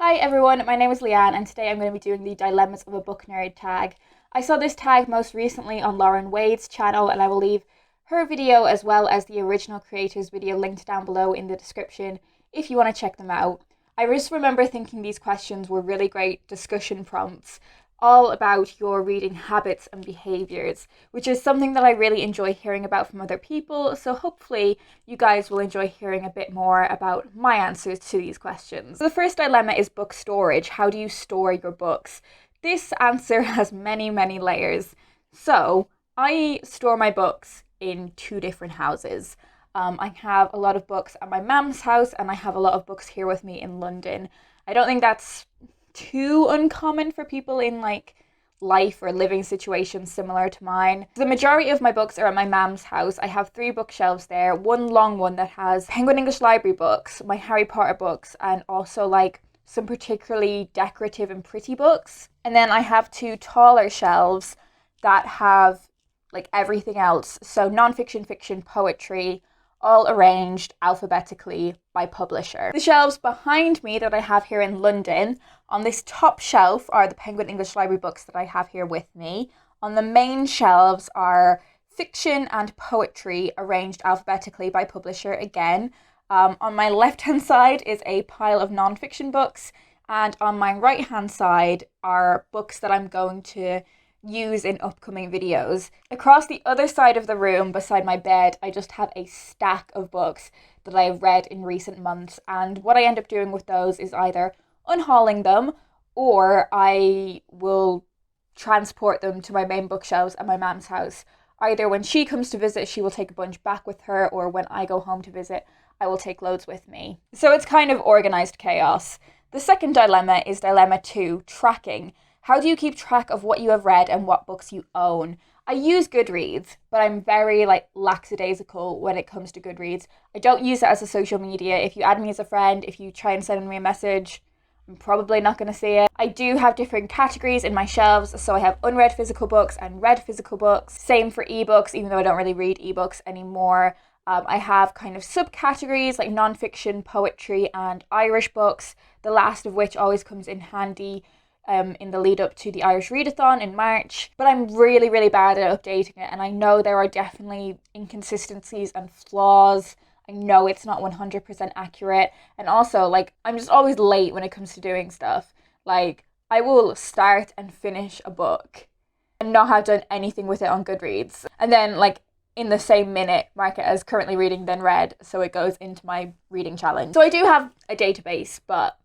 Hi everyone, my name is Leanne and today I'm going to be doing the Dilemmas of a Book Nerd tag. I saw this tag most recently on Lauren Wade's channel and I will leave her video as well as the original creator's video linked down below in the description if you want to check them out. I just remember thinking these questions were really great discussion prompts all about your reading habits and behaviours, which is something that I really enjoy hearing about from other people, so hopefully you guys will enjoy hearing a bit more about my answers to these questions. So the first dilemma is book storage. How do you store your books? This answer has many layers. So I store my books in two different houses. I have a lot of books at my mum's house and I have a lot of books here with me in London. I don't think that's too uncommon for people in life or living situations similar to mine. The majority of my books are at my mum's house. I have 3 bookshelves there, one long one that has Penguin English Library books, my Harry Potter books, and also some particularly decorative and pretty books. And then I have 2 taller shelves that have everything else, so non-fiction, fiction, poetry, all arranged alphabetically by publisher. The shelves behind me that I have here in London, on this top shelf are the Penguin English Library books that I have here with me. On the main shelves are fiction and poetry arranged alphabetically by publisher again. On my left hand side is a pile of non-fiction books, and on my right hand side are books that I'm going to use in upcoming videos. Across the other side of the room beside my bed, I just have a stack of books that I've read in recent months, and what I end up doing with those is either unhauling them or I will transport them to my main bookshelves at my mum's house. Either when she comes to visit, she will take a bunch back with her, or when I go home to visit, I will take loads with me. So it's kind of organised chaos. The second dilemma is dilemma 2, tracking. How do you keep track of what you have read and what books you own? I use Goodreads, but I'm very lackadaisical when it comes to Goodreads. I don't use it as a social media. If you add me as a friend, if you try and send me a message, I'm probably not going to see it. I do have different categories in my shelves, so I have unread physical books and read physical books. Same for ebooks, even though I don't really read ebooks anymore. I have kind of subcategories like non-fiction, poetry, and Irish books, the last of which always comes in handy in the lead up to the Irish Readathon in March. But I'm really bad at updating it, and I know there are definitely inconsistencies and flaws. I know it's not 100% accurate, and also I'm just always late when it comes to doing stuff. I will start and finish a book and not have done anything with it on Goodreads, and then in the same minute mark it as currently reading then read, so it goes into my reading challenge. So I do have a database, but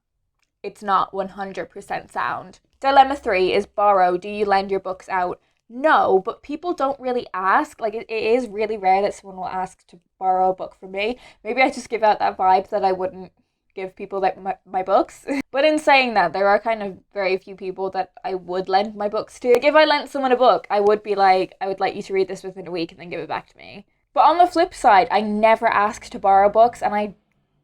it's not 100% sound. Dilemma 3 is borrow. Do you lend your books out? No, but people don't really ask. It is really rare that someone will ask to borrow a book from me. Maybe I just give out that vibe that I wouldn't give people my books. But in saying that, there are kind of very few people that I would lend my books to. If I lent someone a book, I would be I would like you to read this within a week and then give it back to me. But on the flip side, I never ask to borrow books, and I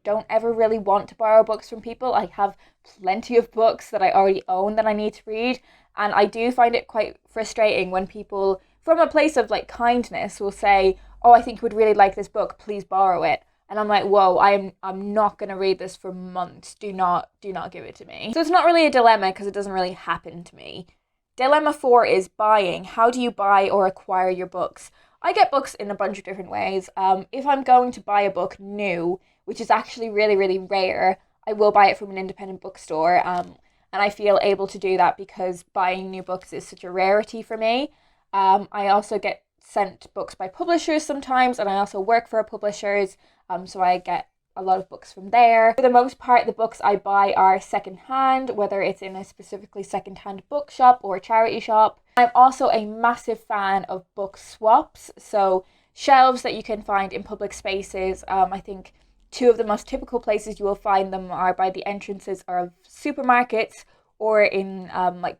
don't ever really want to borrow books from people. I have plenty of books that I already own that I need to read, and I do find it quite frustrating when people from a place of kindness will say, oh, I think you would really like this book, please borrow it. And I'm like, whoa, I'm not going to read this for months. Do not give it to me. So it's not really a dilemma because it doesn't really happen to me. Dilemma 4 is buying. How do you buy or acquire your books? I get books in a bunch of different ways. If I'm going to buy a book new, which is actually really rare, I will buy it from an independent bookstore. And I feel able to do that because buying new books is such a rarity for me. I also get sent books by publishers sometimes, and I also work for publishers, so I get a lot of books from there. For the most part, the books I buy are secondhand, whether it's in a specifically secondhand bookshop or a charity shop. I'm also a massive fan of book swaps, so shelves that you can find in public spaces. I think 2 of the most typical places you will find them are by the entrances of supermarkets or in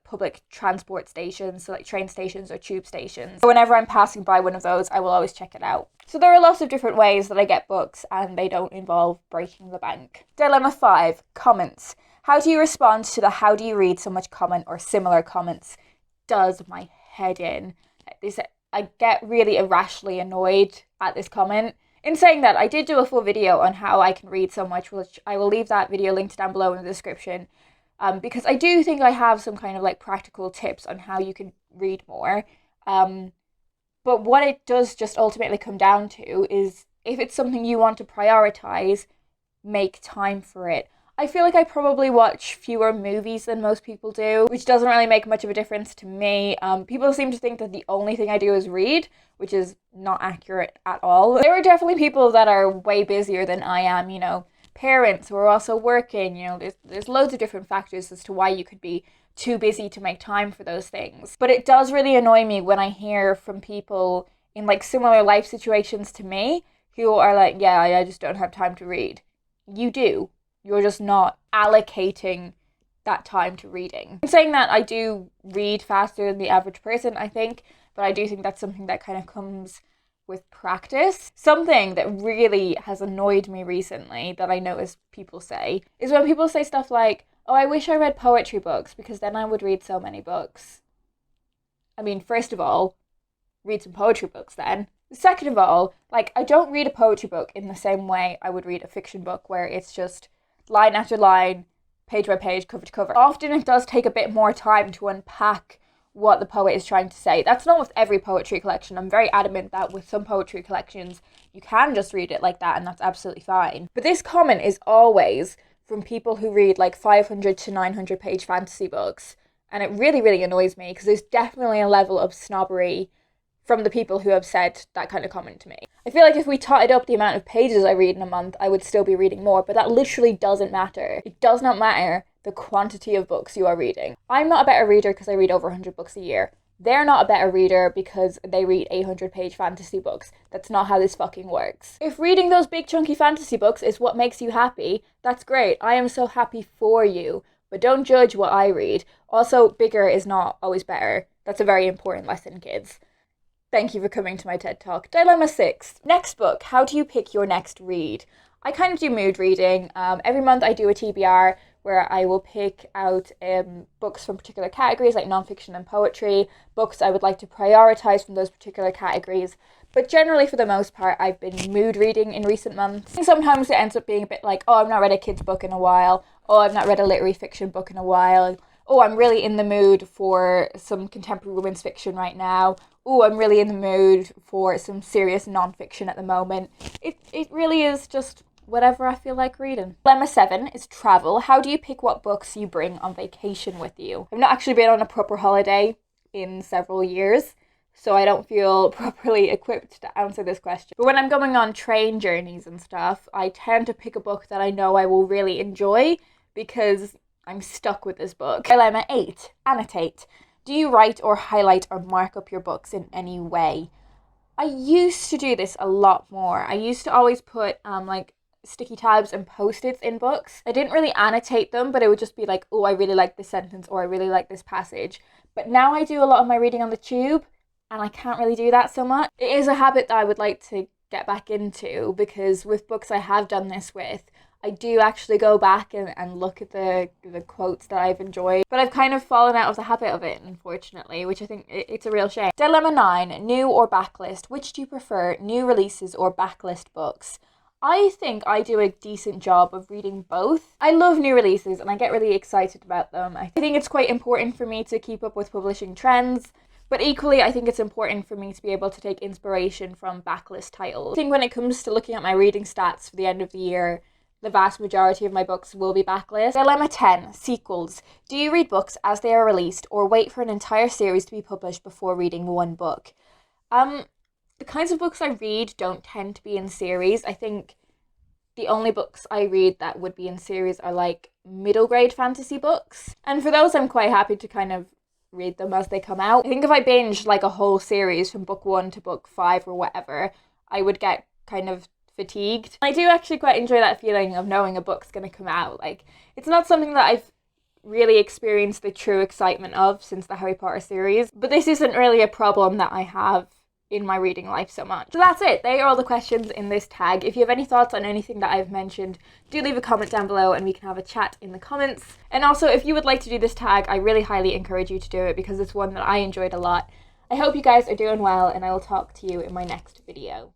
public transport stations, so train stations or tube stations. So whenever I'm passing by one of those, I will always check it out. So there are lots of different ways that I get books, and they don't involve breaking the bank. Dilemma 5, comments. How do you respond to the how do you read so much comment or similar comments? Does my head in. I get really irrationally annoyed at this comment. In saying that, I did do a full video on how I can read so much, which I will leave that video linked down below in the description. because I do think I have some kind of like practical tips on how you can read more. But what it does just ultimately come down to is if it's something you want to prioritize, make time for it. I feel like I probably watch fewer movies than most people do, which doesn't really make much of a difference to me. People seem to think that the only thing I do is read, which is not accurate at all. There are definitely people that are way busier than I am, you know, parents who are also working, you know, there's loads of different factors as to why you could be too busy to make time for those things. But it does really annoy me when I hear from people in like similar life situations to me who are like, yeah, I just don't have time to read. You do. You're just not allocating that time to reading. I'm saying that I do read faster than the average person, I think, but I do think that's something that kind of comes with practice. Something that really has annoyed me recently that I notice people say is when people say stuff like, oh, I wish I read poetry books because then I would read so many books. I mean, first of all, read some poetry books then. Second of all, like, I don't read a poetry book in the same way I would read a fiction book where it's just line after line, page by page, cover to cover. Often it does take a bit more time to unpack what the poet is trying to say. That's not with every poetry collection. I'm very adamant that with some poetry collections, you can just read it like that and that's absolutely fine. But this comment is always from people who read like 500 to 900 page fantasy books. And it really, really annoys me because there's definitely a level of snobbery from the people who have said that kind of comment to me. I feel like if we totted up the amount of pages I read in a month, I would still be reading more, but that literally doesn't matter. It does not matter the quantity of books you are reading. I'm not a better reader because I read over 100 books a year. They're not a better reader because they read 800-page fantasy books. That's not how this fucking works. If reading those big chunky fantasy books is what makes you happy, that's great. I am so happy for you. But don't judge what I read. Also, bigger is not always better. That's a very important lesson, kids. Thank you for coming to my TED Talk. Dilemma 6. Next book. How do you pick your next read? I kind of do mood reading. Every month I do a TBR where I will pick out books from particular categories like nonfiction and poetry, books I would like to prioritize from those particular categories. But generally, for the most part, I've been mood reading in recent months. And sometimes it ends up being a bit like, oh, I've not read a kid's book in a while. Oh, I've not read a literary fiction book in a while. Oh, I'm really in the mood for some contemporary women's fiction right now. Oh, I'm really in the mood for some serious nonfiction at the moment. It really is just whatever I feel like reading. Dilemma 7 is travel. How do you pick what books you bring on vacation with you? I've not actually been on a proper holiday in several years, so I don't feel properly equipped to answer this question. But when I'm going on train journeys and stuff, I tend to pick a book that I know I will really enjoy because I'm stuck with this book. Dilemma 8, annotate. Do you write or highlight or mark up your books in any way? I used to do this a lot more. I used to always put like sticky tabs and post-its in books. I didn't really annotate them, but it would just be like, oh, I really like this sentence or I really like this passage. But now I do a lot of my reading on the tube and I can't really do that so much. It is a habit that I would like to get back into because with books I have done this with, I do actually go back and look at the quotes that I've enjoyed. But I've kind of fallen out of the habit of it, unfortunately, which I think it's a real shame. Dilemma 9, new or backlist. Which do you prefer, new releases or backlist books? I think I do a decent job of reading both. I love new releases and I get really excited about them. I think it's quite important for me to keep up with publishing trends. But equally, I think it's important for me to be able to take inspiration from backlist titles. I think when it comes to looking at my reading stats for the end of the year, the vast majority of my books will be backlist. Dilemma 10, sequels. Do you read books as they are released or wait for an entire series to be published before reading one book? The kinds of books I read don't tend to be in series. I think the only books I read that would be in series are like middle grade fantasy books. And for those, I'm quite happy to kind of read them as they come out. I think if I binged like a whole series from book 1 to book 5 or whatever, I would get kind of fatigued. I do actually quite enjoy that feeling of knowing a book's going to come out. Like, it's not something that I've really experienced the true excitement of since the Harry Potter series, but this isn't really a problem that I have in my reading life so much. So that's it. They are all the questions in this tag. If you have any thoughts on anything that I've mentioned, do leave a comment down below and we can have a chat in the comments. And also, if you would like to do this tag, I really highly encourage you to do it because it's one that I enjoyed a lot. I hope you guys are doing well and I will talk to you in my next video.